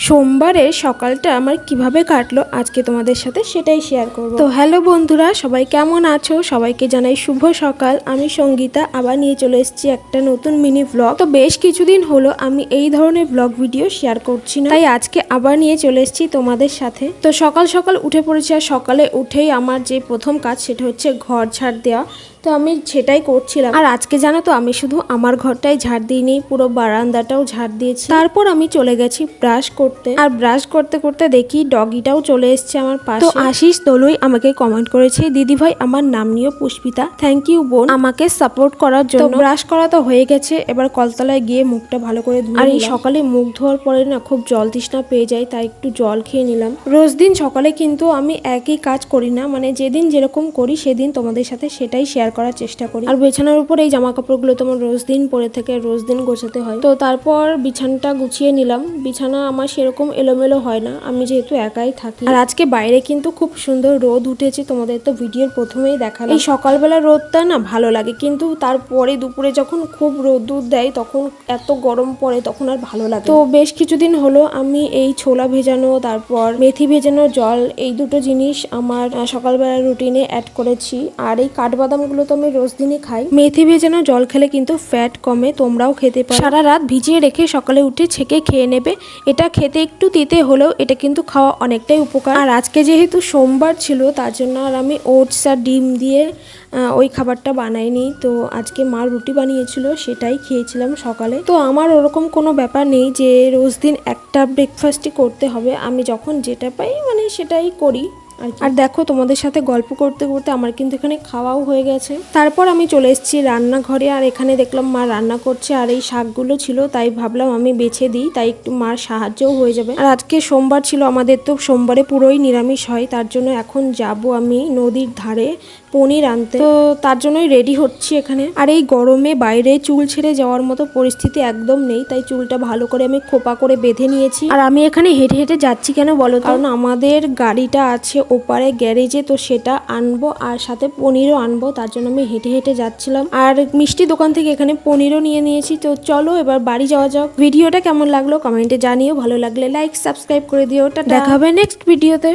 সোমবারের সকালটা আমার কিভাবে কাটলো আজকে তোমাদের সাথে সেটাই শেয়ার করব। তো হ্যালো বন্ধুরা, সবাই কেমন আছো? সবাইকে জানাই শুভ সকাল। আমি সঙ্গীতা আবার নিয়ে চলে এসেছি একটা নতুন মিনি ব্লগ। তো বেশ কিছুদিন হলো আমি এই ধরনের ব্লগ ভিডিও শেয়ার করছি না, তাই আজকে আবার নিয়ে চলে এসেছি তোমাদের সাথে। তো সকাল সকাল উঠে পড়েছি, আর সকালে উঠেই আমার যে প্রথম কাজ সেটা হচ্ছে ঘর ঝাড় দেওয়া। তো আমি সেটাই করছিলাম। আর আজকে জানো তো, আমি শুধু আমার ঘরটাই ঝাড় দিইনি, পুরো বারান্দাটাও ঝাড় দিয়েছি। তারপর আমি চলে গেছি ব্রাশ করতে, আর ব্রাশ করতে করতে দেখি ডগিটাও চলে এসছে আমার পাশে। তো আশিস দলুই আমাকে কমেন্ট করেছে, দিদি ভাই আমার নাম নিও পুষ্পিতা, থ্যাংক ইউ বোন আমাকে সাপোর্ট করার জন্য। ব্রাশ করা তো হয়ে গেছে, এবার কলতলায় গিয়ে মুখটা ভালো করে ধুয়ে। আর এই সকালে মুখ ধোয়ার পরে না খুব জল তৃষ্ণা পেয়ে যায়, তাই একটু জল খেয়ে নিলাম। রোজ দিন সকালে কিন্তু আমি একই কাজ করি না, মানে যেদিন যেরকম করি সেদিন তোমাদের সাথে সেটাই শেয়ার করার চেষ্টা করি। আর বিছানার উপর এই জামা কাপড়গুলো তোমার রোজ দিন পরে থেকে রোজ দিন গোছাতে হয়। তো তারপর বিছানাটা গুছিয়ে নিলাম। বিছানা আমার সেরকম এলোমেলো হয় না, আমি যেহেতু একাই থাকি। আর আজকে বাইরে কিন্তু খুব সুন্দর রোদ উঠেছে, তোমাদের তো ভিডিওর প্রথমেই দেখালাম। এই সকালবেলা রোদটা না ভালো লাগে, কিন্তু তারপরে দুপুরে যখন খুব রোদ্দুর দেয় তখন এত গরম পড়ে, তখন আর ভালো লাগে। তো বেশ কিছুদিন হলো আমি এই ছোলা ভেজানো তারপর মেথি ভেজানো জল, এই দুটো জিনিস আমার সকালবেলা রুটিনে অ্যাড করেছি। আর এই কাঠবাদামগুলো তো আমি রোজ দিনই খাই। মেথি ভেজানো জল খেলে কিন্তু ফ্যাট কমে, তোমরাও খেতে পারো। সারা রাত ভিজিয়ে রেখে সকালে উঠে ছেঁকে খেয়ে নেবে। এটা খেতে একটু তিতে হলেও এটা কিন্তু খাওয়া অনেকটাই উপকার। আর আজকে যেহেতু সোমবার ছিল তার জন্য আর আমি ওটস আর ডিম দিয়ে ওই খাবারটা বানাইনি। তো আজকে মা রুটি বানিয়েছিল, সেটাই খেয়েছিলাম সকালে। তো আমার ওরকম কোনো ব্যাপার নেই যে রোজ দিন একটা ব্রেকফাস্টই করতে হবে, আমি যখন যেটা পাই মানে সেটাই করি। আর দেখো তোমাদের সাথে গল্প করতে করতে আমার কিন্তু এখানে খাওয়াও হয়ে গেছে। তারপর আমি চলে এসেছি রান্নাঘরে, আর এখানে দেখলাম মা রান্না করছে, আর এই শাকগুলো ছিল তাই ভাবলাম আমি বেছে দিই, তাই একটু মার সাহায্যও হয়ে যাবে। আর আজকে সোমবার ছিল, আমাদের তো সোমবারে পুরোই নিরামিষ হয়, তার জন্য এখন যাব আমি নদীর ধারে পনির আনতে। তো তার জন্যই রেডি হচ্ছি এখানে। আর এই গরমে বাইরে চুল ছেড়ে যাওয়ার মতো পরিস্থিতি একদম নেই, তাই চুলটা ভালো করে আমি খোপা করে বেঁধে নিয়েছি। আর আমি এখানে হেঁটে হেঁটে যাচ্ছি কেন বলো? কারণ আমাদের গাড়িটা আছে ওপারে গ্যারেজে, তো সেটা আনবো আর সাথে পনিরও আনবো, তার জন্য আমি হেঁটে হেঁটে যাচ্ছিলাম। আর মিষ্টি দোকান থেকে এখানে পনিরও নিয়ে নিয়েছি। তো চলো এবার বাড়ি যাওয়া যাক। ভিডিওটা কেমন লাগলো কমেন্টে জানিও, ভালো লাগলে লাইক সাবস্ক্রাইব করে দিও। দেখা হবে নেক্সট ভিডিওতে।